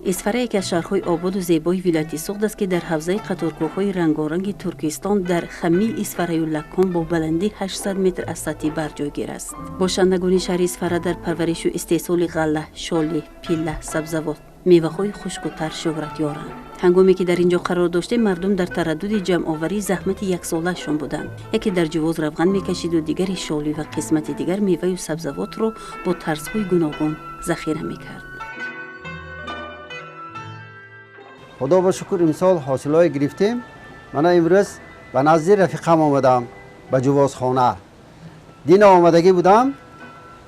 اسفره یکی از شهرهای آباد و زیبای ولایت سوخت است که در حوزه قطارکوه‌های رنگارنگ ترکستان در خمی اسفره لکان با بلندی 800 متر از سطح بر جایگیر است. باشندگان شهر اسفره در پرورش و استحصال غله، شاله، پیله، سبزوات، میوه‌های خشک و تر شهرت یارند. هنگامی که در اینجا قرار داشته مردم در تردد جمع آوری زحمت یک ساله‌شان بودند. یکی در جواز روغن می‌کشید و دیگری شاله و قسمت دیگر میوه و سبزوات را با طرزهای گوناگون ذخیره می‌کرد. خدا با شکر امسال حاصلای گرفتیم. من امروز به نزد رفیقم آمدم به جوازخانه. دین آمدگی بودم،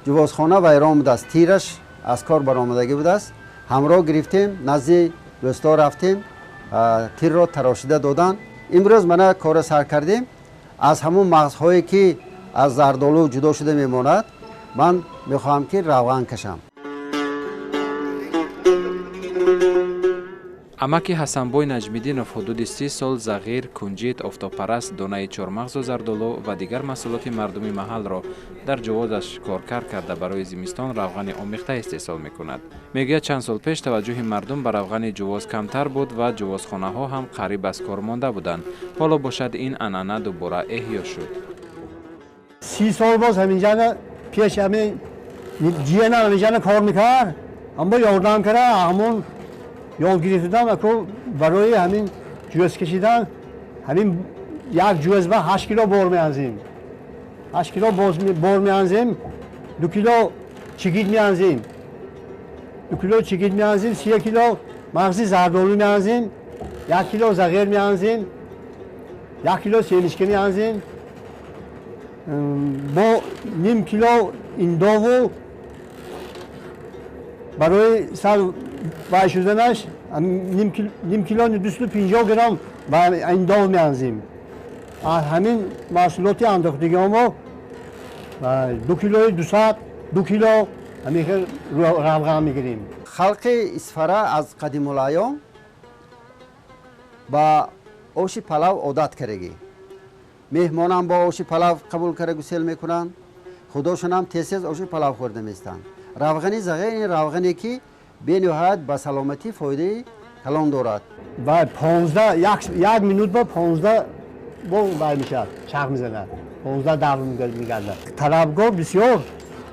جوازخانه ویران بوده است، تیرش از کار برآمدگی بوده است. همراه گرفتیم، نزد دوستا رفتیم، تیر را تراشیده دادن. امروز من کار سر کردیم. از همون مغزهایی که از زردالو جدا شده میماند من میخواهم که روغن کشم. амаки ҳасанбой наҷмиддинов ҳудуди 30 сол зағир, кунҷит, офтобпараст, донаи чормағзу зардолу ва дигар маҳсулоти мардуми маҳаллро дар ҷувозаш коркар карда барои зимистон равғани омехта истеҳсол мекунад. мегӯяд чанд сол пеш таваҷҷӯҳи мардум ба равғани ҷувоз камтар буд ва ҷувозхонаҳо ҳам қариб аз кор монда буданд. ҳоло бошад ин анъана дубора эҳё шуд. 30 сол боз ҳаминҷа пеш ҳамин ҷияна ҳаминҷа кор мекард, аммо ёрдам кара ҳамон یاد گرفتم اکو برای همین جوز کشیدن همین یک جوز با 8 کیلو بار میانزیم 8 کیلو بار میانزیم 2 کیلو چیگید میانزیم 2 کیلو چیگید میانزیم 3 کیلو مغزی زردالو میانزیم 1 کیلو زغیر میانزیم 1 کیلو سیمشکی میانزیم با نیم کیلو اینداو برای سر وای شدنش نیم کیلو 250 گرم با اینداو میانزیم. همین محصولات انداختگی ما 2 کیلو 2 کیلو همین روغن میگیریم. خلق اسفره از قدیم الایام با آش پلاو عادت کردگی. مهمانان با آش پلاو قبول کرده گسیل میکنن. خودشون هم تیز آش پلاو خورده میستن. روغنی زغیر این روغنی که به نهایت با سلامتی فایده کلان دارد. و 15 یک مینوت با 15 با وای میشه چرخ میزنه 15 دقیقه میگرده. طلبگاه بسیار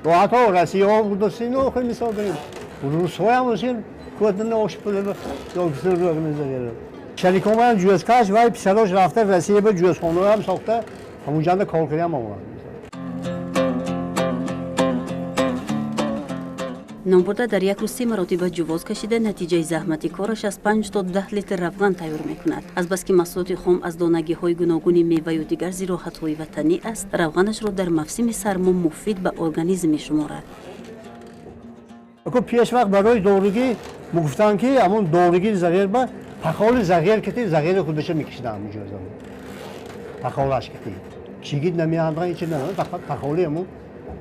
راحت ها رسی ها بودستین خیلی مثال کنیم روس‌های هم باشین کودن آش پلاو یا بسیار رو میذاره. شریکان من جوزکش وای پسراش رفته رسی به جوزخانه هم ساخته همونجا کار کردیم آمد. نامبرده در یک روز 3 مرتبه جواز کشیده نتیجه زحمتی کارش از 5 تا 10 لیتر روغن تیار میکند. از بس که محصولات خام از دانگی های گوناگون میوه و دیگر زراعت های وطنی است، روغنش را در موسم سرما مفید به ارگانیسم میشمارد. اگه پیش وقت برای دورگی میگفتن که همون دورگی زغیر با پخال زغیر کتی زغیر خودش میکشیدن میجوزن. پخالش کتی. چیگید نمیاندن هیچ نه، فقط پخالی همون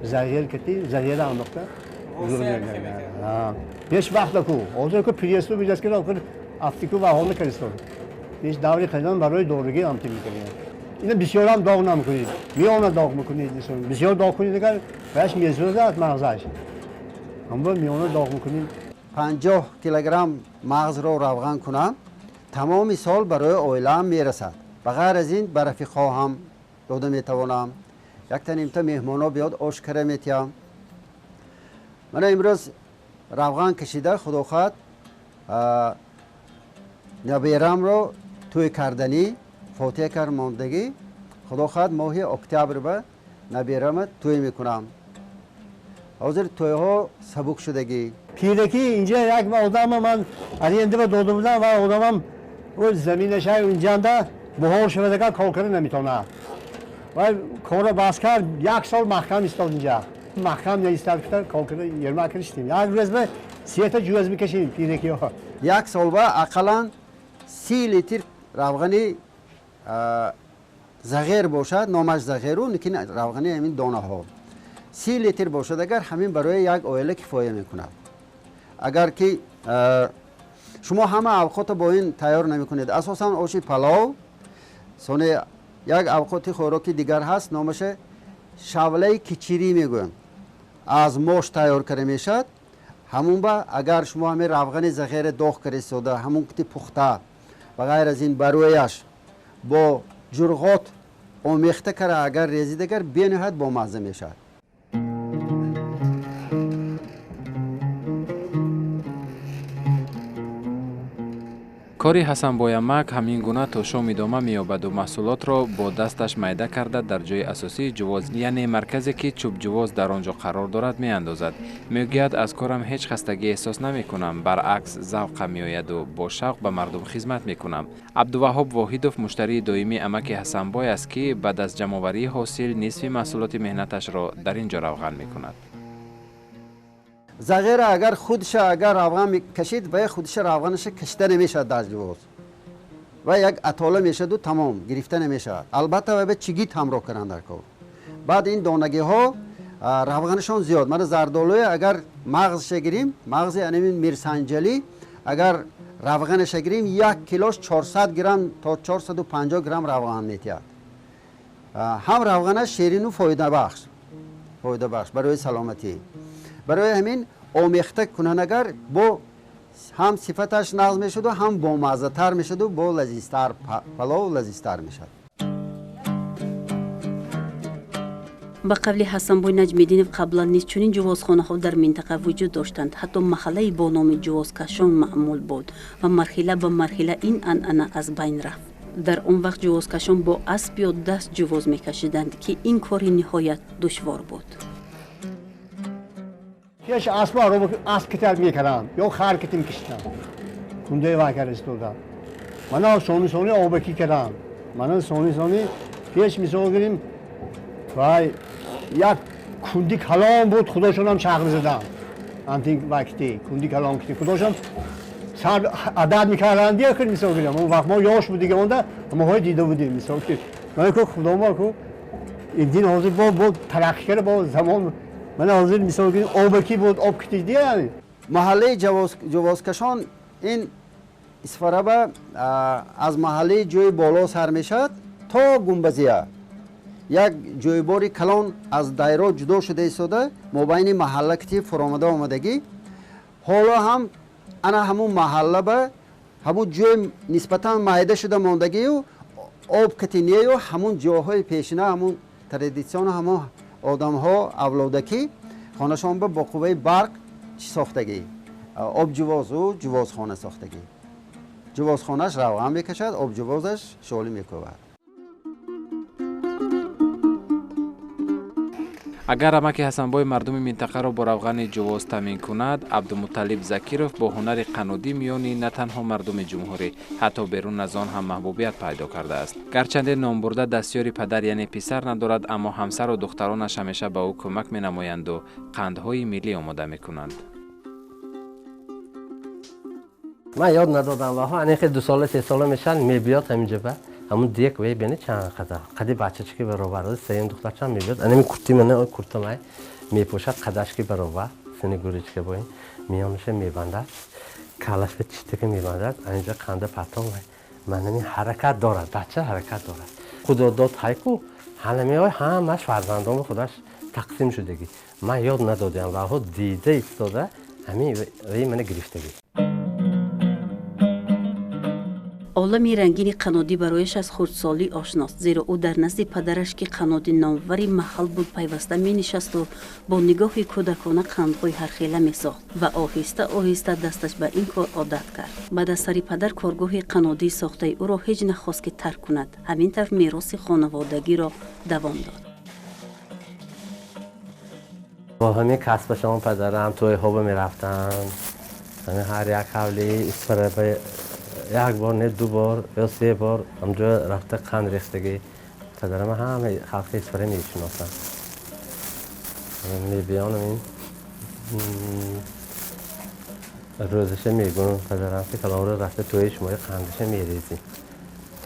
زغیر کتی زغیر انداخته. پیش وقت کو حاضر کو پریستو بیجاست که آخر افتیکو و حال کریستو پیش دوری خیزان برای دورگی امتی میکنید. اینا بسیار هم داغ نمیکنید، میانه داغ میکنید. بسیار داغ کنید اگر بهش میزوزه از مغزش هم با میانه داغ میکنید. 50 کیلوگرم مغز را روغن کنم تمام سال برای عائله‌ام میرسد. بغیر از این به رفیق‌ها هم داده میتوانم. یک تنیم تا مهمانا بیاد آش کره میتیم. من امروز روغن کشیده خدا خواهد نبیرم رو توی کردنی فوتی کر ماندگی خدا خواهد ماهی اکتبر به نبیرم توی میکنم. حاضر توی ها سبک شدگی پیرکی اینجا یک آدم من آینده به داده بودم و آدمم او زمینش اینجا ده بهار شده که کار کرده نمیتونه و کار باز کرد 1 سال محکم استاد اینجا محکم نیستاد که کار کرده یرما کردیم. یک روز به 3 تا جوز میکشیم پیرکی ها یک سال با اقلا 30 لیتر روغنی زغیر باشد، نامش زغیرو لیکن روغنی همین دانه ها 30 لیتر باشد، اگر همین برای یک آیله کفایه میکند. اگر که شما همه اوقات با این تیار نمی کنید، اساسا آش پلاو سونه یک اوقات خوراکی دیگر هست، نامش شوله کچیری میگویم، از ماش تیار کرده میشد. همون با اگر شما همین روغن زغیر داغ کرده سوده همون کتی پخته و غیر از این برویش با جرغات آمیخته کرده اگر ریزی دیگر بینهایت با مزه میشد. کاری حسن بویمک همین گونه تا شام ادامه می‌یابد و محصولات را با دستش میده کرده در جای اساسی جواز، یعنی مرکزی که چوب جواز در آنجا قرار دارد میاندازد. میگوید از کارم هیچ خستگی احساس نمی‌کنم، برعکس ذوق میآید و با شوق به مردم خدمت می‌کنم. عبدالوهاب واحدوف مشتری دائمی امک حسن بوی است که بعد از جمع‌آوری حاصل نصف محصولات مهنتش را در اینجا روغن می‌کند. زغیر اگر خودش اگر روغن میکشید و خودش روغنش کشته نمیشد در جواز و یک اطاله میشد و تمام گرفته نمیشد. البته و به چگیت همراه کردن در کار. بعد این دانگی ها روغنشان زیاد. من زردالوی اگر مغزش گیریم، مغز یعنی میرسنجلی اگر روغنش گیریم 1 کیلوش 400 گرم تا 450 گرم روغن میتید. هم روغنش شیرین و فایده بخش برای سلامتی. برای همین آمیخته کننگر با هم صفتش نقض میشد و هم با مزه تر میشد و با لذیذتر پلاو لذیذتر میشد. با قبل حسن بوی نجمیدینов قبلا نیز چنین جوازخانه ها در منطقه وجود داشتند. حتی محله با نام جوازکشان معمول بود و مرحله به مرحله این عنعنه از بین رفت. در اون وقت جوازکشان با اسب یا دست جواز میکشیدند که این کاری نهایت دشوار بود. پیش اسبا رو اسب کتر میکردم یا خر کتی میکشیدم کنده واکر استودم. من سونی آبکی کردم. من سونی پیش میسو گیریم وای یک کندی کلام بود، خداشون هم چغ میزدم. انتین وقتی کندی کلام کتی خداشون سر عدد میکردن دیگه خیلی میسو گیرم. اون وقت ما یاش بود دیگه اونده ما های دیده بودیم میسو گیرم. من که خدا ما که این دین حاضر با ترقی کرده با زمان. من حاضر مثال که آبکی بود، آب کتی دیگه. محله جوازکشان این اسفاره با از محله جوی بالا سر میشد تا گنبزیه. یک جویباری کلان از دایره جدا شده ایستاده مابین محله کتی فرامده آمدگی. حالا هم انا همون محله با همون جوی نسبتا معیده شده ماندگی و آب کتی نیه و همون جاهای پیشینه همون تردیسیون همون آدم ها اولادکی خانهشان با قوه برق ساختگی آب جواز و جوازخانه ساختگی. جوازخانهش روغن میکشد، آب جوازش شعله میکوبد. اگر امک حسن بوی مردم منطقه را با روغن جواز تامین کند، عبدالمطلب زکیروف با هنر قنادی میانی نه تنها مردم جمهوری حتی بیرون از آن هم محبوبیت پیدا کرده است. گرچند نام برده دستیاری پدر یعنی پسر ندارد، اما همسر و دخترانش همیشه به او کمک می نمایند و قندهای ملی آماده می کنند. من یاد ندادم و ها 2 ساله 3 ساله میشن میبیاد همینجا به همون دیگه وی بینی چند قدر بچه چی که برابر سیم دختر چند میبیاد اینمی کرتی منه کرتا مای میپوشد قدش که برابر سنی گوریچ که باین میانش میبندد کالش به چیته که میبندد اینجا قنده پتام من حرکت دارد، بچه حرکت دارد. خدا داد هایکو همه همش فرزندان خودش تقسیم شدگی. من یاد ندادم و ها دیده ایستاده همین وی من گرفتگی. عالمی رنگین قنادی برایش از خردسالی آشناست، زیرا او در نزد پدرش که قنادی ناموری محل بود پیوسته می نشست و با نگاهی کودکانه قندهای هرخیله می ساخت و آهسته دستش به این کار عادت کرد. بعد از سر پدر کارگاه قنادی ساخته او را هیچ نخواست که ترک کند. همین طرف میراث خانوادگی را دوام داد. با همین کسب شما پدرم توی خوب می رفتن. هر یک حولی اسفره یک بار نه 2 بار یا 3 بار همجا رفته قند ریختگی. پدرم همه خلق اسفره میشناسن. میبیانم این روزش میگم پدرم که کلام رو رفته توی شما قندش میریزیم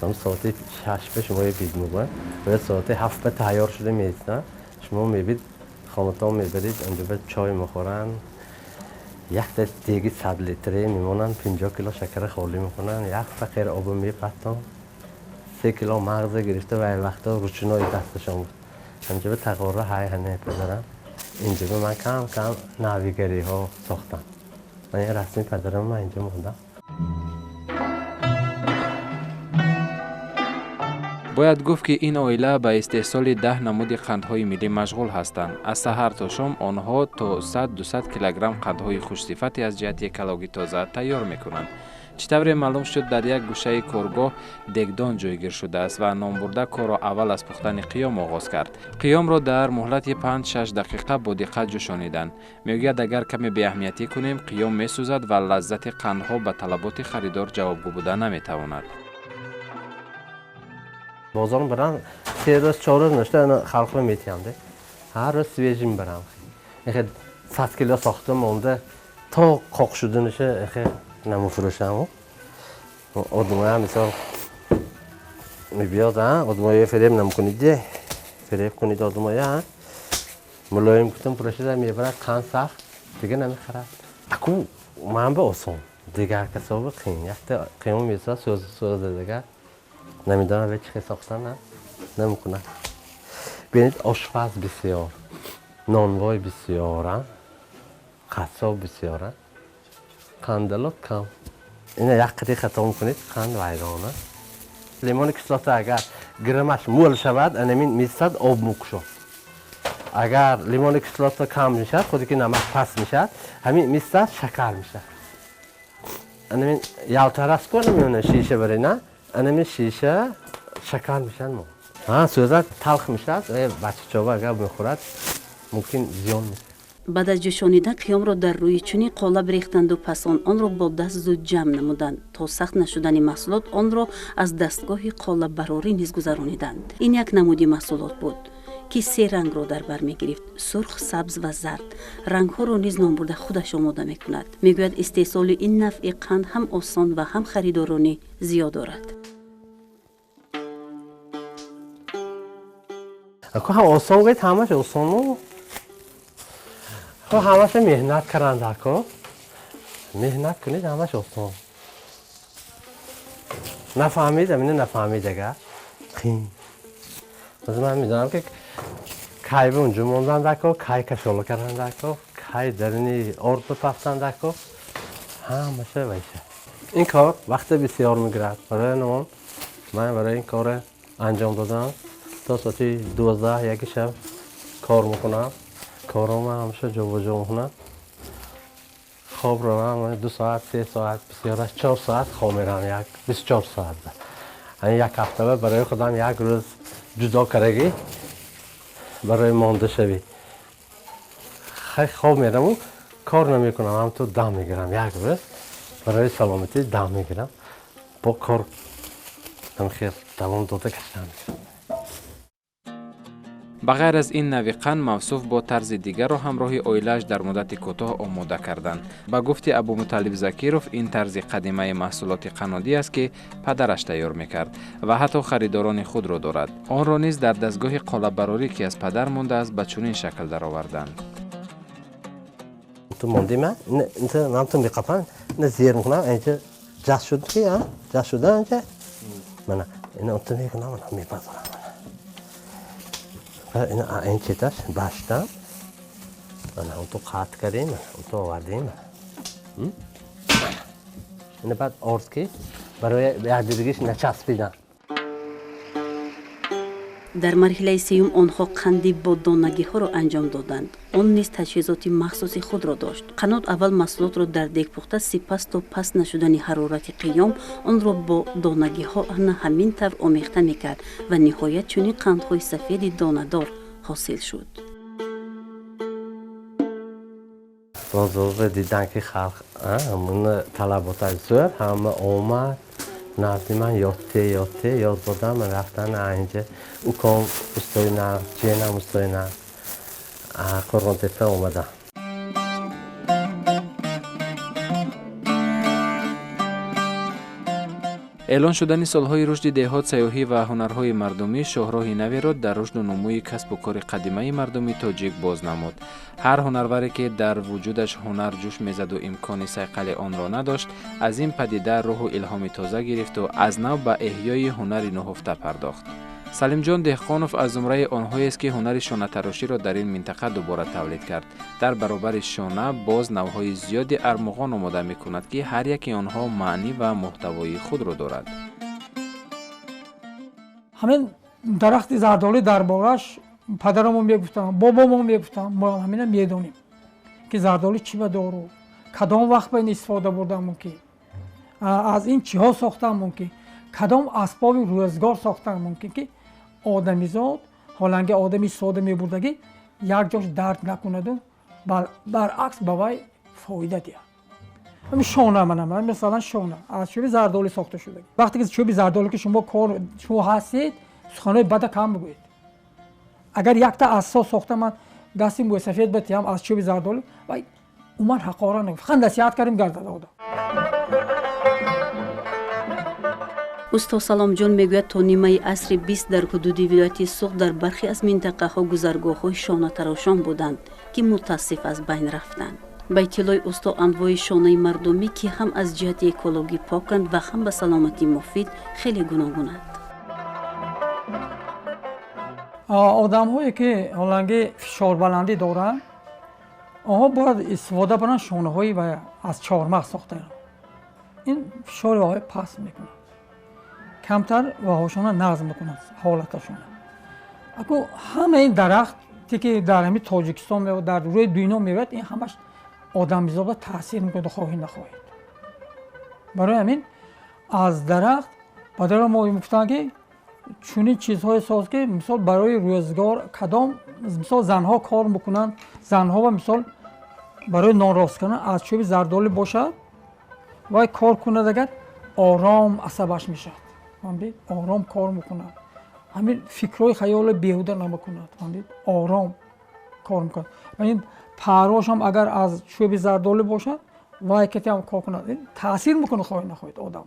تا ساعت 6 به شما بید میگن و ساعت 7 به تیار شده میستن شما میبید خانوتان میبرید اونجا به چای میخورن یک دست دیگه 100 لیتری میمونن 50 کیلو شکر خالی میکنن یک فقیر آب میپتن 3 کیلو مغز گرفته و این وقتا روچنای دستشون بود اونجا به تقاره های هنه پدرم اینجا به من کم کم ناویگری ها ساختم من یه رسمی پدرم من اینجا موندم باید گفت که این عائله به استحصال 10 نمود قندهای ملی مشغول هستند. از سحر تا شام آنها تا 100-200 کیلوگرم قندهای خوش‌صفتی از جهت یک کلاغی تازه تیار میکنند. چطور معلوم شد در یک گوشه کارگاه دگدان جایگیر شده است و نامبرده کار را اول از پختن قیام آغاز کرد. قیام را در مهلت 5-6 دقیقه با دقت جوشانیدن. میگوید اگر کمی بی اهمیتی کنیم قیام میسوزد و لذت قندها به طلبات خریدار جوابگو بوده نمیتواند. بازار برام 3 روز 4 روز نشته خلق میتیم ده هر روز سویجیم برام خیلی 100 کیلو ساخته مونده تا قاق شده نشه خیلی نمیفروشم آدمای هم مثلا میبیاد آدمای فریب نمیکنید ده فریب کنید آدمای ملایم کتم پروشیده میبره قند سخت دیگه نمیخره اکو من به آسان دیگر کسا قیم یک قیمو میسا سوز دیگه نمیدونم به چی ساختن نمیکنن ببینید آشپز بسیار نانوای بسیار قصاب بسیار قندلات کم اینه یک قدی خطا میکنید قند ویرانه لیمون کسلاته اگر گرمش مول شود انمین میستد آب مکشو اگر لیمون کسلاته کم میشد خودی که نمک پس میشد همین میستد شکر میشد انمین یالترس کنه میونه شیشه بری نه انمی شیشه شکر میشن ما سوزد تلخ میشد بچه چوبه اگر بخورد ممکن زیان میشه بعد از جوشانیدن قیام را در روی چونی قالب ریختند و پس آن را با دست زود جمع نمودند تا سخت نشدن محصولات آن را از دستگاه قالب براری نیز گذرانیدند. این یک نمودی محصولات بود که 3 رنگ را در بر میگرفت: سرخ، سبز و زرد. رنگ ها را نیز نامبرده خودش آماده میکند. میگوید استحصال این نوع قند هم آسان و هم خریدارانی زیاد دارد. اکو هم آسان گوید همش آسانو خب همش مهنت کرند اکو مهنت کنید همش آسان نفهمید همینه نفهمید اگر خیم مثلا من میدونم که کای به اونجا موندن دکو کای کشالو کردن دکو کای درنی آرد بپفتن دکو همشه ویشه این کار وقت بسیار میگرد برای نمان من برای این کار انجام دادم تا ساعتی 12 یک شب کار میکنم کارم همیشه جا میکنم خواب رو من 2 ساعت 3 ساعت بسیارش 4 ساعت خواب میرم 24 ساعت این یک هفته برای خودم یک روز جدا کرگی برای مانده شوی خیلی خواب میرم و کار نمیکنم هم تو دم میگیرم یک روز برای سلامتی دم میگیرم با کار خیر دوام داده کشتم بغیر از این نوع قند موصوف با طرز دیگر را همراه عائله‌اش در مدت کوتاه آماده کردند. با گفت ابومطلب زکیروف این طرز قدیمی محصولات قنادی است که پدرش تیار میکرد و حتی خریداران خود را دارد. آن را نیز در دستگاه قالب براری که از پدر مانده است به چنین شکل درآوردند. تو موندی من تو میقپن نه زیر میکنم اینجا جس شد که جس شده اینجا من اینو تو میکنم من میپذارم این چیتاش باشتم من تو قطع کردیم تو آوردیم این بعد آرز که برای دیگهش نچسبیدن در مرحله سیوم آنها قندی با دانگی ها را انجام دادند. آن نیز تجهیزات مخصوصی خود را داشت. قناد اول محصولات را در دیگ پخته سپس تا پس نشدن حرارت قیام آن را با دانگی ها همین طور آمیخته میکرد و نهایت چنین قندهای سفید دانه‌دار حاصل شد. بازار دیدن که خلق همون طلبات زور همه آمد نزدی من یاد بودم من رفتن اینجا او کام استای نه جنم استای نه قرآن تپه اومدم اعلان شدن سالهای رشد دهات، سیاحی و هنرهای مردمی شاهراه نوی را در رشد و نموی کسب و کار قدیمی مردمی تاجیک باز نمود. هر هنروری که در وجودش هنر جوش میزد و امکان صیقل آن را نداشت، از این پدیده روح و الهام تازه گرفت و از نو به احیای هنر نهفته پرداخت. سلیم جان دهقانوف از زمره آنهایی است که هنر شانه تراشی را در این منطقه دوباره تولید کرد. در برابر شانه باز نوهای زیادی ارمغان آماده می کند که هر یکی آنها معنی و محتوای خود را دارد. همین درخت زردآلو دربارش پدرمون میگفتن، بابامون میگفتن، ما همین میدونیم که زردآلو چی به دارو، کدام وقت به این استفاده بردن که از این چی ها ساختن ممکن، کدام اسباب روزگار ساختن ممکن که آدمیزاد حالانکه آدمی ساده میبردگی یک جاش درد نکند و برعکس به وی فایده دید. همین شانه من مثلا شانه از چوب زردآلو ساخته شده. وقتی که چوب زردآلو که شما هستید سخنهای بد کم بگویید. اگر یک تا اساس ساخته من دستی موی سفید بتیم از چوب زردآلو و اومد حقاره نگفت خند نصیحت کردیم گرد داده. استاد سلام جان میگوید تا نیمه عصر 20 در حدود ولایت سوخت در برخی از منطقه ها گذرگاه های شانه تراشان بودند که متاسف از بین رفتند. به اطلاع استاد انواع شانه مردمی که هم از جهت اکولوژی پاکند و هم به سلامتی مفید خیلی گوناگونند. آدم هایی که حالانکه فشار بلندی دارند آنها باید استفاده کنند شانه هایی و از چهارمغز ساخته اند. این فشار های پس میکنند. کمتر و هاشون نظم میکنند حالتشون. اگه همه این درختی که در همین تاجیکستان و در روی دنیا میاد این همش آدمیزاد تاثیر میکنه خواهید نخواهید. برای همین از درخت بدر ما میگفتن که چنین چیزهای ساز که مثال برای روزگار کدام مثال زنها کار میکنن، زنها و مثال برای نان راست کردن از چوب زردآلو باشد و کار کنه اگر آرام عصبش میشه. آرام کار میکنند. همین فکرهای خیال بیهوده نمیکنند. آرام کار میکنند. و این پراش هم اگر از چوب زردآلو باشد و کتی هم کار کنند تاثیر میکنه خواهید نخواهید آدم.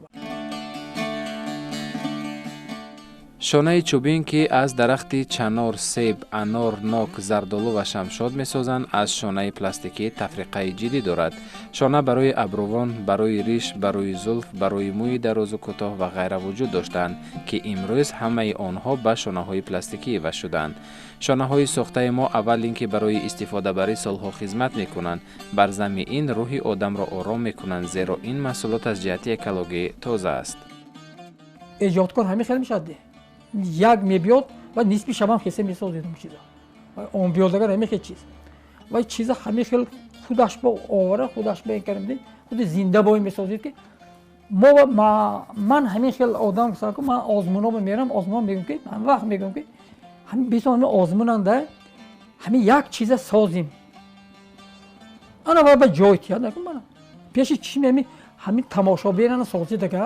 شانه چوبین که از درخت چنار، سیب، انار، ناک، زردآلو و شمشاد می‌سازند از شانه پلاستیکی تفریقه جدی دارد. شانه برای ابروان، برای ریش، برای زلف، برای موی دراز و کوتاه و غیره وجود داشتند که امروز همه آنها به شانه‌های پلاستیکی عوض شدند. شانه‌های ساخته ما اول اینکه برای استفاده برای سالها خدمت می‌کنند، بر ضمن این روح آدم را آرام می‌کنند زیرا این محصولات از جهت اکولوژی تازه است. ایجادکار همین خیلی میشه یک میبیاد و نسبی شبم خیسه میسازید اون چیزا اون بیادگر همه خیلی چیز و چیزا همه خیلی خودش با آوره خودش با این کردیم خود زنده بایی میسازید که من همین خیلی آدم سر که من آزمونا میرم آزمون میگم که من وقت میگم که همین بیسان آزموننده همین یک چیز سازیم انا با جای تیاد نکن من پیش چی میمی همین تماشا بیرن سازی دیگه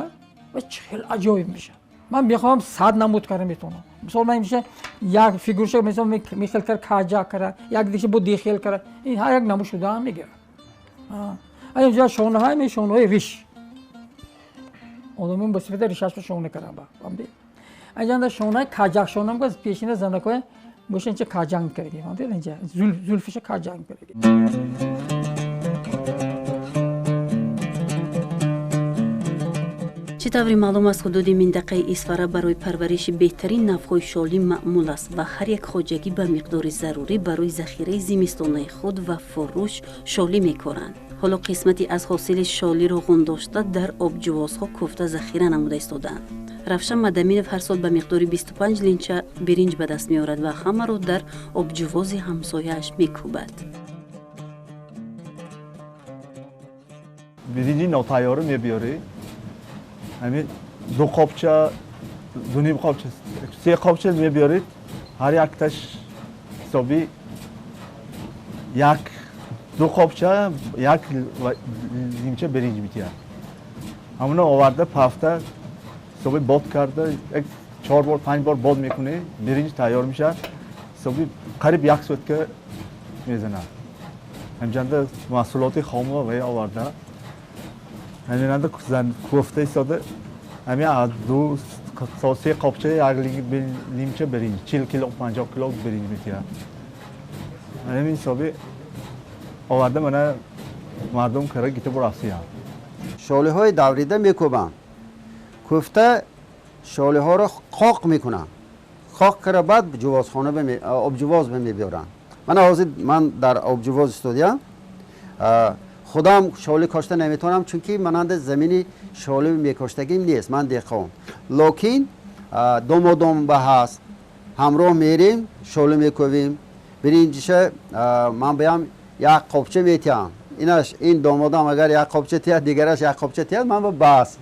و خیلی عجایب میشه. من میخوام 100 نمود کردم میتونم. مثلا من میشه یک فیگورش مثلا میخل کر کاجا کرد، یک دیگه بود دیخل کرد. این هر یک نمود شده هم میگیره. اینجا شونه های می شونه های ریش. آدمی با صفت ریشش رو شونه کردم با. فهمیدی؟ اینجا شونه کاجا شونه هم که پیشینه زندگی باشه اینجا کاجان کردی. فهمیدی اینجا زلفش کاجان کردی. چطوری معلوم است حدود منطقه اسفره برای پرورش بهترین نوهای شالی معمول است و هر یک خواجگی به مقدار ضروری برای ذخیره زمستانه خود و فروش شالی می‌کنند. حالا قسمتی از حاصل شالی را غنداشته در آبجوازها کوفته ذخیره نموده ایستادند. رفشن مدمینف هر سال به مقدار 25 لینچه برنج به دست می‌آورد و همه را در آبجواز همسایه‌اش می‌کوبد. برنج ناتیار می‌بیاری. همین دو قابچه دو نیم قابچه سه قابچه میبیارید هر یک تاش حسابی یک دو قابچه یک نیمچه برنج میتیه همون آورده پفته حسابی باد کرده 4 بار 5 بار باد میکنه برنج تیار میشه حسابی قریب 1 ساعت که میزنه همچنان محصولات خام و آورده همیننده زن کوفته ایستاده همین از دو سه قابچه یک لیمچه برنج 40 کیلو 50 کیلو برنج میتیه همین حسابی آورده من مردم کره گیته براسیه شاله های دوریده میکوبن کوفته شاله ها رو خاک میکنن خاک کرده بعد جوازخانه آب جواز میبرن من در آب جواز استودیم خودم شاله کاشته نمیتونم چون که مانند زمینی شاله میکاشتگیم نیست من دهقان لکن دوم به هست همراه میریم شاله میکوبیم برنجش من بیام یک قابچه میتیم این دامادم اگر یک قابچه تیاد دیگرش یک قابچه تیاد من بس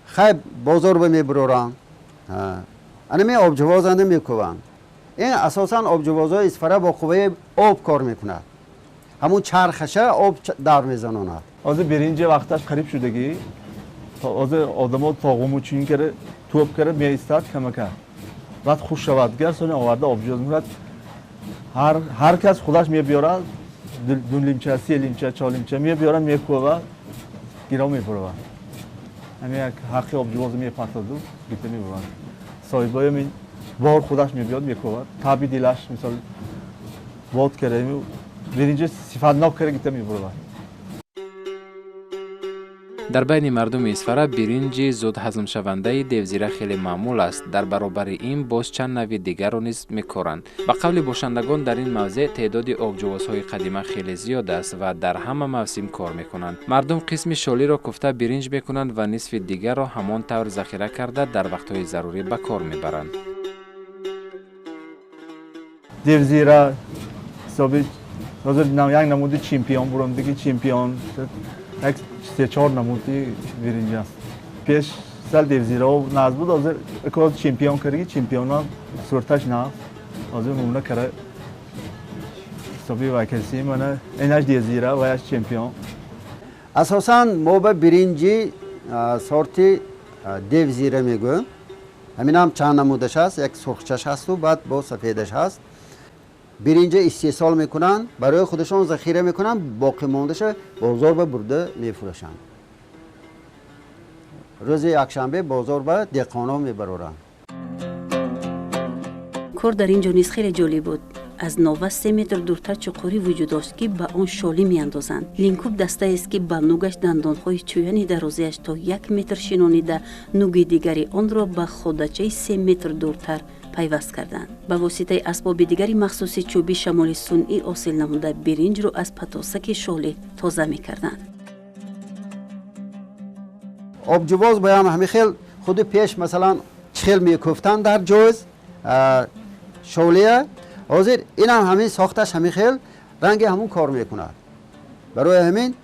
خیلی بازار به میبرورم انمی آب جواز انده میکوبم این اساسا آب جواز های اسفره با قوه آب کار میکند همون چرخشه آب در میزناند از برنج وقتش قریب شدگی از آدم طاقمو چین کرده توپ کرده میایستاد کمک کرد بعد خوش شود گرسونه آورده آب جواز میکند هر کس خودش میبیاره دو لیمچه سی لیمچه 4 لیمچه میبیاره میکوبه گیرا میبره همین حقی آب جواز میپرتد و گیته میبره صاحبای من بار خودش میبیاد میکوبه تابی دیلش مثال باد کرده برنج صفاتناک کرده گیته میبره در بین مردم اسفره برنج زود هضم شونده دیوزیره خیلی معمول است. در برابر این باز چند نوع دیگر را نیز میکارند. به قول باشندگان در این موضع تعداد آبجوازهای قدیمی خیلی زیاد است و در همه موسم کار میکنند. مردم قسم شالی را کوفته برنج میکنند و نصف دیگر را همان طور ذخیره کرده در وقتهای ضروری به کار میبرند. دیوزیره ثابت یک نمود چمپیون برام دیگه چمپیون یک 3-4 نمودی برنج است. پیش سال دیوزیره و ناز بود از اکراز چمپیون کردی چمپیون ها صورتش نه از اون نمونه کرده سبی واکسی منه اینش دیوزیره و یک چمپیون اساسا ما به برنجی سورتی دیوزیره میگویم همین هم چند نمودش هست یک سرخچش هست و بعد با سفیدش هست برنج استحصال میکنن برای خودشان ذخیره میکنن باقی موندهش بازار به برده میفروشن روز یکشنبه بازار به دهقانا میبرورن کار در اینجا نیز خیلی جالب بود از 93 متر دورتر چقوری وجود داشت که به آن شالی میاندازند لینکوب دسته است که به نوگش دندانهای چویانی درازیش تا 1 متر شنانیده نوگ دیگری آن را به خودچه 3 متر دورتر پیوست کردند. به واسطه اسباب دیگری مخصوصی چوبی شمال صنعی حاصل نموده برنج رو از پتاسک شاله تازه می‌کردند. آب جواز باید همین خیل خود پیش مثلا چخیل میکفتن در جوز شاله حاضر این هم همین ساختش همین خیل رنگ همون کار میکند برای همین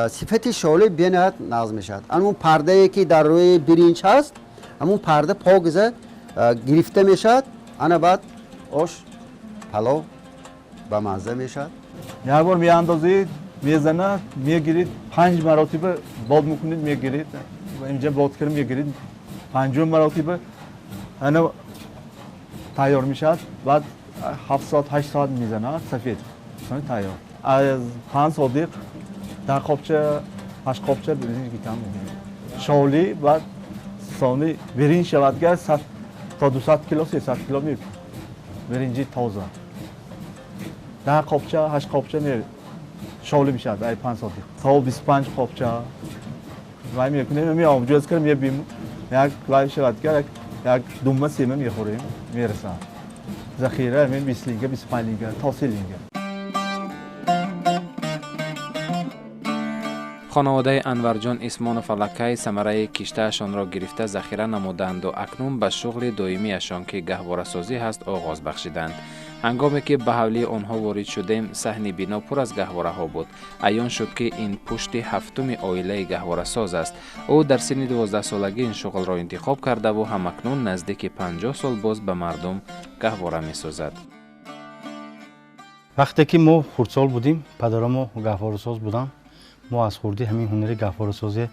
صفت شاله بینهایت نازم میشد همون پرده ای که در روی برنج هست همون پرده پاگزه گرفته میشد انا بعد آش پلو به مزه میشد یک بار میاندازید میزنه میگیرید 5 مرتبه باد میکنید میگیرید و اینجا باد کرد میگیرید 5 مرتبه انا تیار میشد بعد 7 ساعت 8 ساعت میزنه سفید مثلا تیار از 5 صادق در قابچه 8 قابچه برنج گیتم شالی بعد سانی برنج شود تا 200 کیلو 300 کیلو می برنج تازه در قابچه 8 قابچه می شالی میشد ای 5 صادق تا 25 قابچه وای میکنیم می آب جوز کنیم بیم یک لای شود یک دومه سیمه میخوریم میرسه ذخیره همین 20 لیگه 25 لیگه تا 30 لیگه خانواده انورجان اسمان فلکای ثمره کشتهشان را گرفته ذخیره نمودند و اکنون به شغل دائمیشان که گهواره سازی هست آغاز بخشیدند. هنگامی که به حولی آنها وارد شدیم صحن بنا پر از گهواره ها بود. عیان شد که این پشت هفتم عائله گهواره ساز است. او در سن 12 سالگی این شغل را انتخاب کرده و همکنون نزدیک 50 سال باز به مردم گهواره می سازد. وقتی که ما خردسال بودیم پدرم گهواره ساز بودم ما از خوردی همین هنر گهواره سازی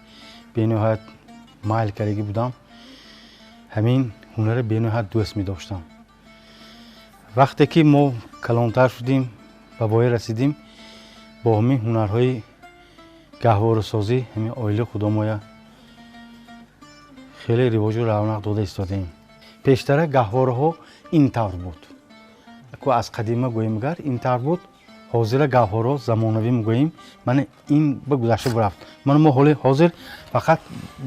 بینهایت مایل کردگی بودم همین هنر بینهایت دوست می داشتم وقتی که ما کلانتر شدیم به بای رسیدیم با همین هنرهای گهواره سازی همین عائله خدا ما خیلی رواج و رونق داده ایستادیم. پیشتر گهواره ها این طور بود. که از قدیمه گوییم گر این طور بود. حاضر گهواره زمانوی میگوییم من این به گذشته برفت. ما حالی حاضر فقط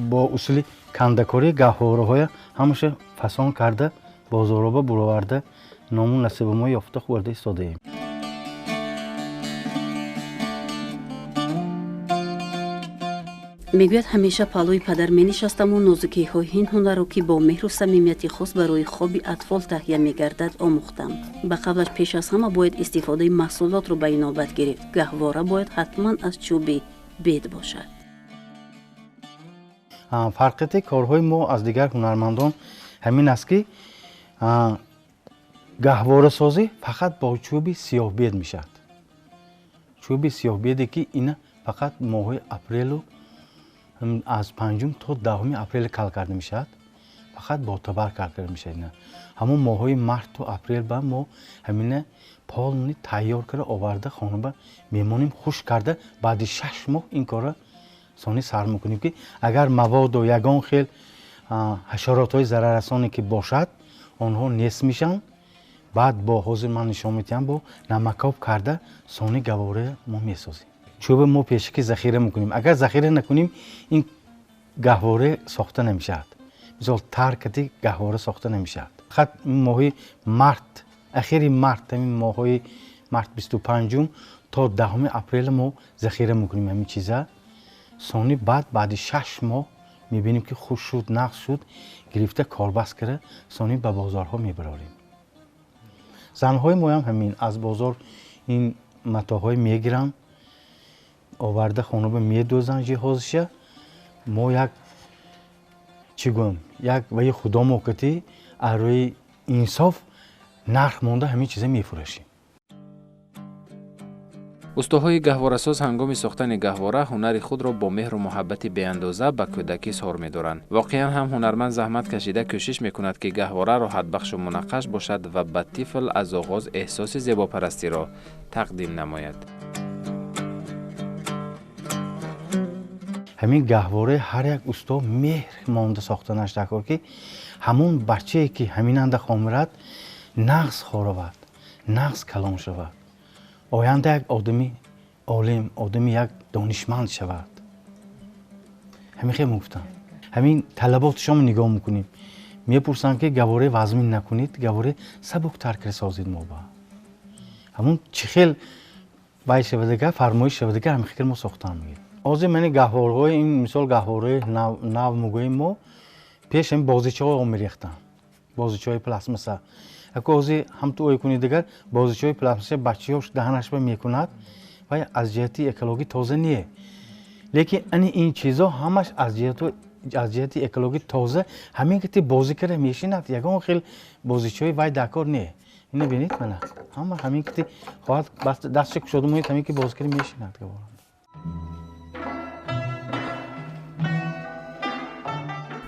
با اصول کندکاری گهواره های همشه فسان کرده بازارها برآورده نامون نصیب ما یافته خورده ایستاده ایم. میگوید همیشه پالوی پدر می نشستم و نازکی های این هنر رو که با مهر و صمیمیتی خاص برای خواب اطفال تهیه می گردد آموختم. به قبلش پیش از همه باید استفاده محصولات رو به نوبت گرفت. گهواره باید حتما از چوب بید باشد. فرقیت کارهای ما از دیگر هنرمندان همین است که گهواره سازی فقط با چوب سیاه بید می شد. چوب سیاه بیدی که این فقط ماه اپریل از 5 تا 10 اپریل کار کرده می شد. فقط با تبر کار کرده می شد. همون ماه مارت و اپریل با ما همین پالونی تیار کرده آورده خانه با میمونیم خوش کرده بعد 6 ماه این کار سانی سر میکنیم که اگر مواد و یگان خیل حشرات های ضرر رسانی که باشد آنها نیست میشن. بعد با حاضر من نشان میدم با نمکاب کرده سانی گواره ما میسازیم. چوب ما پیشکی ذخیره میکنیم. اگر ذخیره نکنیم این گهواره ساخته نمیشد. مثلا ترکتی گهواره ساخته نمیشد. خط ماه مارت اخیر مارت همین ماه مارت 25 تا 10 اپریل ما ذخیره میکنیم همین چیزا. سانی بعد 6 ماه میبینیم که خوش شد نقص شد گرفته کاربست کرده سانی به بازارها میبراریم. زنهای ما هم همین از بازار این متاهای میگیرن آورده خانه به میدوزن جهازشه. ما یک چی گویم یک وی خدا موقتی روی انصاف نرخ مونده همین چیزا میفروشیم. استادهای گهواره‌ساز هنگام ساختن گهواره هنر خود را با مهر و محبت بی‌اندازه به کودکی سار می‌دارند. واقعا هم هنرمند زحمت کشیده کوشش می‌کند که گهواره راحت بخش و منقش باشد و به طفل از آغاز احساس زیباپرستی را تقدیم نماید. همین گهواره هر یک استاد مهر مانده ساختنش دکار که همون بچه‌ای که همین اند خامرد نقص خورود نقص کلان شود. آینده یک آدمی عالم آدمی یک دانشمند شود. همین خیلی مفتم. همین طلبات شما نگاه میکنیم میپرسن که گواره وزمین نکنید گواره سبکتر کر سازید ما با همون چه خیل وای شودگه فرمایش شودگه همین خیلی ما ساختن میگیم. از من گهواره این مثال گهواره نو میگوییم ما پیش این بازیچه‌ها آمیریختن بازیچه‌های پلاستماسه. اگه ازی هم تو کنید دیگر بازیچه‌های پلاستماسه بچه‌هاش دهنش به میکند و از جهتی اکولوژی تازه نیه. لیکن این چیزا همش از جهتی اکولوژی تازه همین که بازی کرده میشیند یگان خیلی بازیچه‌های وای دکار نیه. اینو ببینید من همین که خواهد دستش شده موید همین که بازی کرده میشیند گوارم.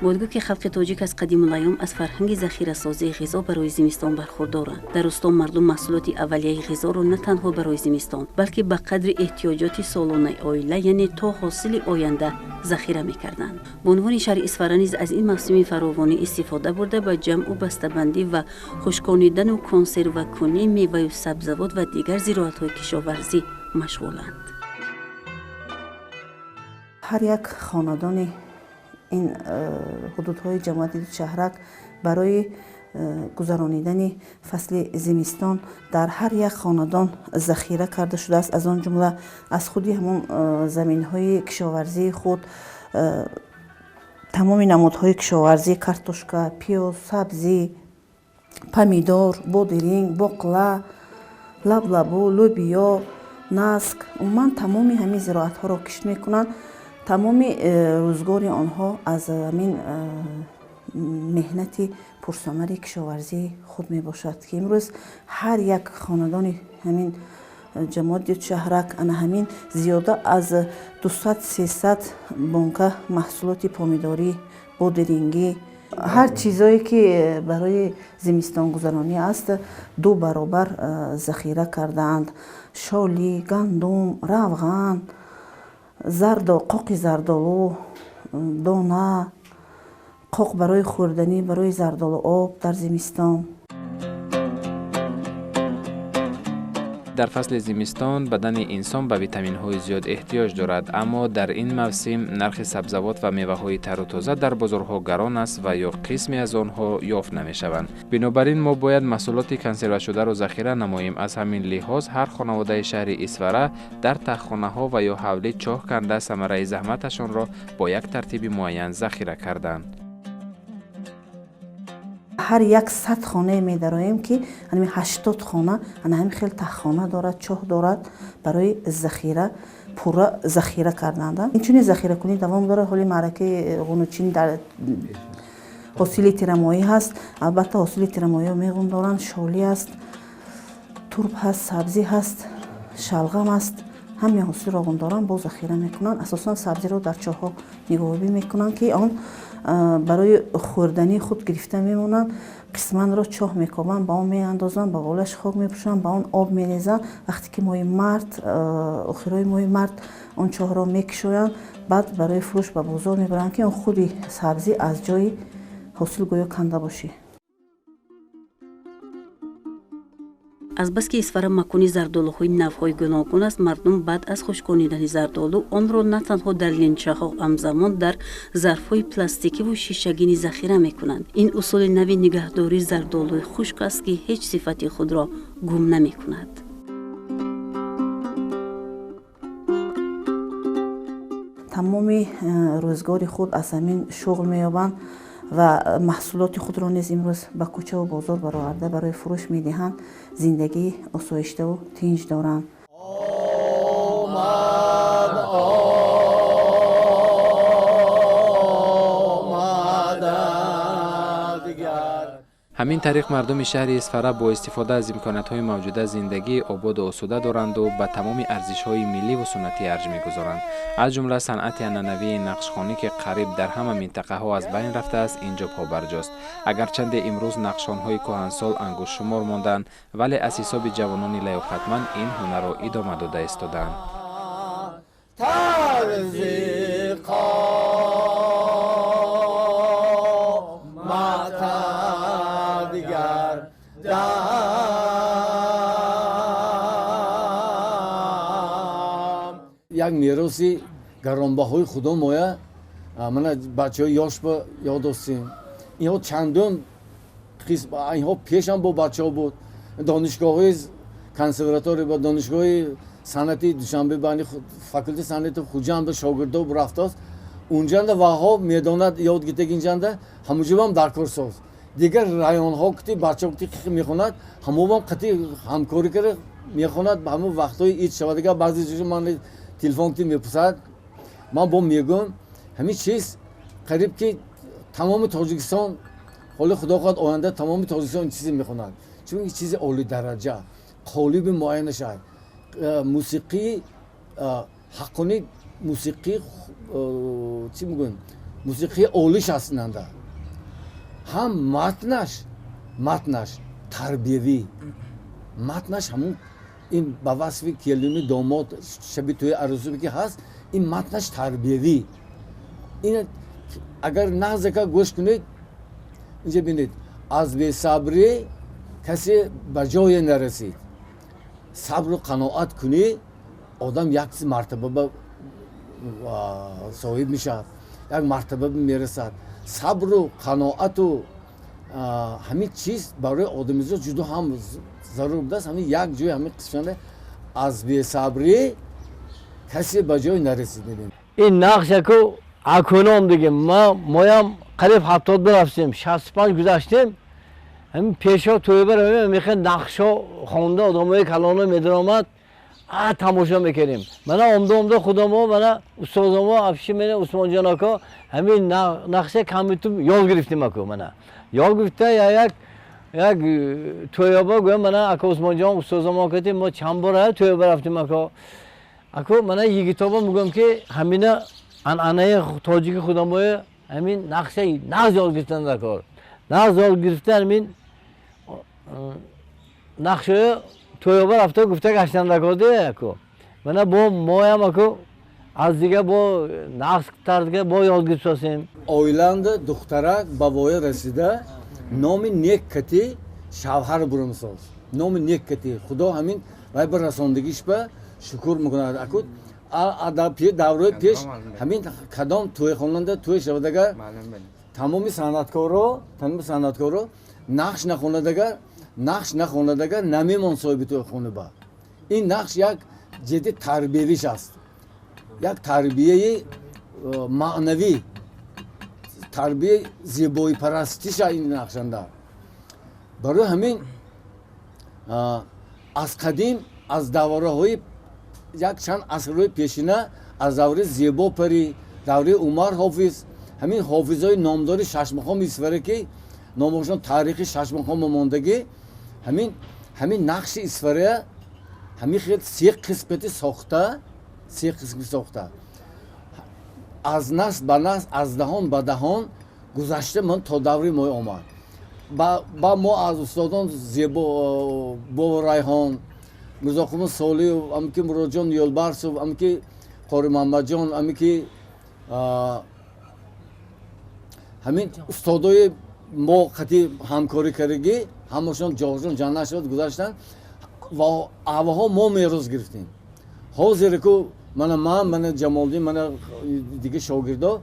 بودگو که خلق تاجیک از قدیم الایام از فرهنگ ذخیره سازی غذا برای زمستان برخوردارند. در استان مردم محصولات اولیه غذا را نه تنها برای زمستان بلکه به قدر احتیاجات سالانه عائله یعنی تا حاصل آینده ذخیره می‌کردند. به عنوان شهر اصفهان نیز از این موسم فراوانی استفاده برده به جمع و بسته‌بندی و خشکانیدن و کنسرو کنی میوه و سبزیجات و دیگر زراعت‌های کشاورزی مشغولند. هر یک خاندان این حدودهای جماعت شهرک برای گذرانیدن فصل زمستان در هر یک خاندان ذخیره کرده شده است. از آن جمله از خودی همون زمین‌های کشاورزی خود تمام نمادهای کشاورزی کارتوشکا، پیاز، سبزی، پمیدور، بادرینگ، باقلا، لبلبو، لوبیا، نسک عموما تمام همین زراعت‌ها را کشت می‌کنند. تمام روزگار آنها از همین مهنت پرثمر کشاورزی خود می باشد که امروز هر یک خاندان همین جماعت شهرک همین زیاده از 200-300 بانکه محصولات پامیداری، بادرینگی هر چیزایی که برای زمستان گذرانی است 2 برابر ذخیره کردند. شالی، گندم، روغن، قاق زردالو، دانه، قوق برای خوردنی، برای زردالو آب در زمستان. در فصل زمستان بدن انسان به ویتامین های زیاد احتیاج دارد، اما در این موسم نرخ سبزیجات و میوه های تر و تازه در بازارها گران است و یا قسمی از آنها یافت نمی شوند. بنابراین ما باید محصولات کنسرو شده را ذخیره نماییم. از همین لحاظ هر خانواده شهر اسفره در تخمخانه ها و یا حوله چاه کنده ثمره زحمتشان را با یک ترتیب معین ذخیره کردند. هر یک 100 خانه می داریم که همین 80 خانه همین خیلی تخخانه دارد، چاه دارد برای ذخیره، پورا ذخیره کردند. اینچنین ذخیره کنی دوام داره. حالی معرکه قونوچین در حاصل تیرمایی هست. البته حاصل تیرمایی ها میگون دارن شالی است، ترب هست، سبزی هست، شلغم است. همین حاصل را دارن با ذخیره میکنن. اساسا سبزی رو در چاه ها نگاهی میکنن که آن برای خوردنی خود گرفته میمونن. قسمان را چاه میکوبن، با اون میاندازن، با غولش خاک میپوشن، با اون آب میریزن. وقتی که ماه مرد، آخرای ماه مرد اون چاه را میکشوین، بعد برای فروش به بازار میبرن که اون خودی سبزی از جای حاصل گویا کنده باشه. از بس که اسفره مکانی زردالوهای نوهای گوناگون است، مردم بعد از خشکانیدن زردالو آن را نه تنها در لینچه‌ها همزمان در ظرف‌های پلاستیکی و شیشگینی ذخیره می‌کنند. این اصول نوی نگهداری زردالوی خشک است که هیچ صفت خود را گم نمی‌کند. تمام روزگار خود از همین شغل می‌یابند و محصولات خود را نیز امروز به کوچه و بازار برآورده برای فروش می‌دهند. زندگی آسایشته و تنج دارند. همین طریق مردم شهر اسفره با استفاده از امکانات‌های موجوده زندگی آباد و آسوده دارند و به تمام ارزش‌های ملی و سنتی ارج می‌گذارند. از جمله صنعت عنعنوی نقشخوانی که قریب در همه منطقه‌ها از بین رفته است اینجا پابرجاست. اگرچند امروز نقشخوان‌های کهنسال انگشت شمار ماندند، ولی از حساب جوانان لیاقتمند این هنر را ادامه داده ایستادند. یک میراثی گرانبهای خدا مایه. من بچه های یاش با یاد هستیم. اینها چندم قسم اینها پیش هم با بچه ها بود. دانشگاه های کنسرواتوری با دانشگاه صنعتی دوشنبه بانی فاکولته صنعت خوجان به شاگرده و رفته است. اونجا ده واها میداند یاد گیته اینجا همونجا هم در کار ساز. دیگر رایان ها کتی بچه ها کتی میخوند همون هم کتی همکاری کرده میخوند به همون وقتای ایت شود. دیگر بعضی چیزی من تلفن تی میپرسد، من با میگم همین چیز قریب که تمام تاجیکستان حالا خدا خواهد آینده تمام تاجیکستان این چیزی میخونند، چون این چیز عالی درجه قالب معینش است. موسیقی حقانی موسیقی چی میگن موسیقی عالیش هستند. هم متنش تربیوی، متنش همون این با وصف کلمه داماد شبیه توی عروسی که هست، این متنش تربیوی. این اگر نزدیک گوش کنید اینجا ببینید، از بی صبری کسی به جای نرسید. صبر و قناعت کنی آدم یک مرتبه به صاحب میشه، یک مرتبه میرسد. صبر و قناعت و همین چیز برای آدمیزاد جدا هم ضرور بوده است. همین یک جای همین قسمت از بی صبری کسی به جای نرسید. این نقشه که اکنون دیگه مایم قریب 70 برفتیم 65 گذشتیم. همین پیشا توی برم میخواد نقشه خونده آدمای کلانو میدرامد تماشا میکنیم. من عمده خودمو من استادمو افشی من عثمان جاناکا همین نقشه کمیتو یاد گرفتیم اکو. من یاد گرفته یا یک توی با گویم من اکو عثمان جان استادمو کردیم. ما چند بار توی برفتیم اکو من یک کتابو میگم که همین عنعنه تاجیک خودمو همین نقشه نقش یاد گرفتن در کار. نقش یاد گرفتن همین نقشه توی با رفته گفته گشتن رکاده اکو. من با مایم اکو از دیگه با نقص دیگه با یادگیری سازیم. اویلاند دخترک بابای رسیده نام نیک کتی شوهر برمساز نام نیک کتی خدا همین وای بر رساندگیش به شکر میکنه اکود پی دوره پیش همین کدام توی خواننده توی شودگار تمامی صنعتکارا نقش نخوندگار نمیمون صاحب توی خونه با این نقش یک جدی تربیویش است یک تربیه معنوی تربیه زیبایی پرستیش این نقشنده برای همین از قدیم از دوره های یک چند عصرهای پیشینه از دوره زیبا پری دوره عمر حافظ همین حافظای نامدار شش مقام اسفره که نامشون تاریخی شش مقام ماندگی همین نقش اسفره همین خیلی سه قسمتی ساخته از نسل به نسل از دهان به دهان گذشته من تا دوره ما آمد با ما از استادان زیبا با ریحان مرزا خانم سالی و امی که مراد جان یولبرس و امی که قاری محمد جان امی که همین استادای ما خطی همکاری کردگی همشون جاهشون جان شد گذاشتن و آواها ما میراث گرفتیم حاضر که من جمالدین من دیگه شاگردا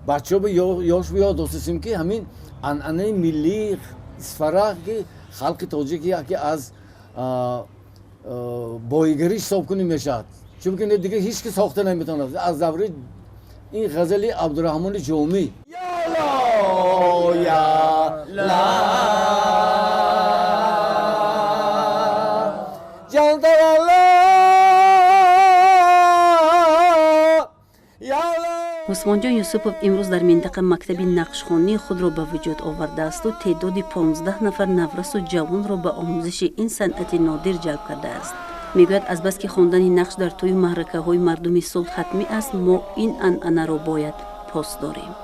بچه‌ها به یاد داشتیم که همین انعنه ملی اسفره که خلق تاجیکی که از بایگری حساب کنیم میشد چون که دیگه هیچ کی ساخته نمیتونه از دوره این غزلی عبدالرحمن جومی عثمان جان یوسفوف امروز در منطقه مکتب نقشخوانی خود را به وجود آورده است و تعداد 15 نفر نورس و جوان را به آموزش این صنعت نادر جلب کرده است. میگوید از بس که خواندن نقش در توی معرکه های مردمی صلح حتمی است ما این عنعنه را باید پاس داریم.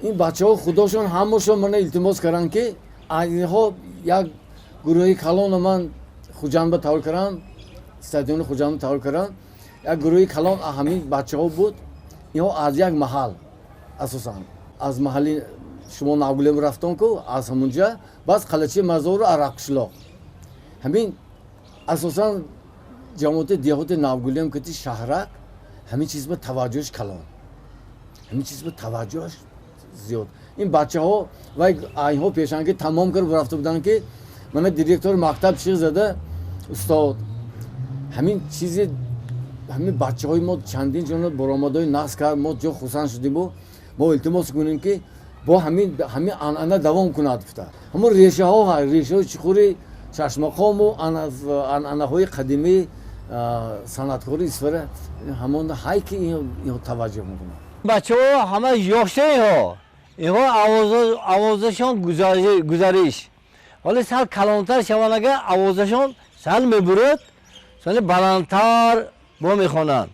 این بچه ها خودشون همشون من التماس کردن که اینها یک گروهی کلان من خوجنبه تول کردم استادیون خوجنبه تول کردم یک گروهی کلان همین بچه ها بود اینها از یک محل اساسا از محلی شما نابولم رفتن که از همونجا باز قلچه مزار و عراقشلاق همین اساسا جماعت دیهات نابولم که شهرک همین چیز به توجهش کلان همین چیز به توجهش زیاد این بچه ها و اینها پیشنگی تمام کرد رفته بودن که من دیرکتور مکتب چیز زده استاد همین چیزی همین بچه های ما چندین جان برآمدهای نقص کرد ما جو خوشحال شدیم و ما التماس کنیم که با همین عنعنه دوام کنند گفته همون ریشه ها ریشه های چخوری چشمقام و عنعنه های قدیمی صنعتکاری اسفره همون های که اینو توجه میکنه بچه ها همه یاشته ها اینها آوازشان گزارش ولی سال کلانتر شوانگه آوازشان سال میبرد سال بلندتر با میخوانند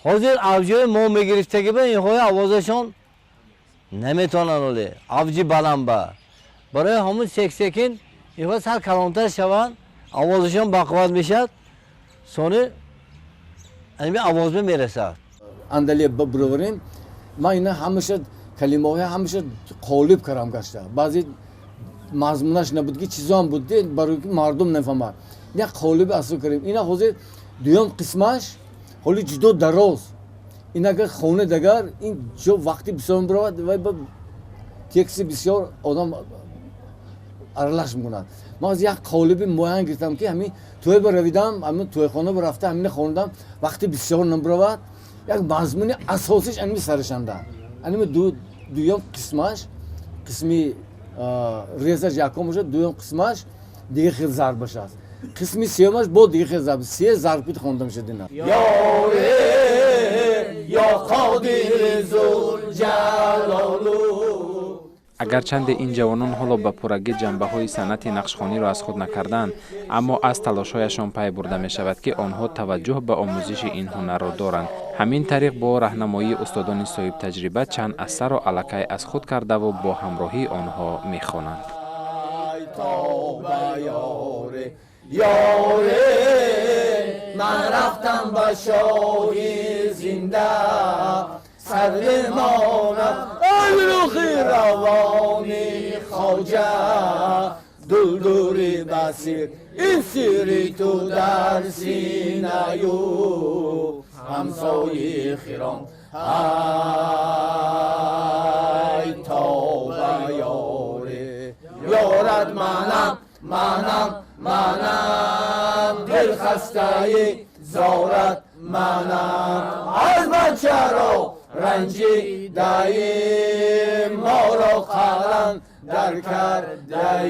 حاضر اوجه ما میگرفته که به اینها آوازشان نمیتونن ولی اوجی بلند با برای همون سکن اینها سال کلانتر شوند آوازشان باقوت میشد سونه اینمی آواز به میرسد اندلی ببروریم ما اینا همیشه کلمه های همیشه قالب کردم گشته بعضی مضمونش نبود که چیزا هم بود برای که مردم نفهمه نه قالب اصلا کردیم اینا حاضر دویم قسمش حالی جدا دراز اینا که خونه دگر این جو وقتی بسیار برود و با تکسی بسیار آدم ارلش میکنند ما از یک قالب معین گرفتم که همین توی برویدم همین توی خانه برفته همین خوندم وقتی بسیار نبرود یک مضمون اساسیش انمی سرشنده انمی دویم قسمش قسمی ریزش یکم باشه دویم قسمش دیگه خیلی ضرب باشه قسمی سیومش با دیگه خیلی ضرب سه ضربیت خونده میشه دینا یا قادر ذوالجلال اگرچند این جوانان حالا به پورگی جنبه‌های صنعت نقشخوانی را از خود نکردند، اما از تلاش‌هایشان پی برده می شود که آنها توجه به آموزش این هنر را دارند. همین طریق با راهنمایی استادان صاحب تجربه چند اثر را الکی از خود کرده و با همراهی آنها می‌خوانند. من رفتم به شاهی زنده سر مانم روخی روانی خواجه دلدوری بسیر این سیری تو در سینه یو همسایه خیران ای توبه یاره یارد منم دل خسته زارت منم از بچه را رنجی دایی ما را قلم در کرده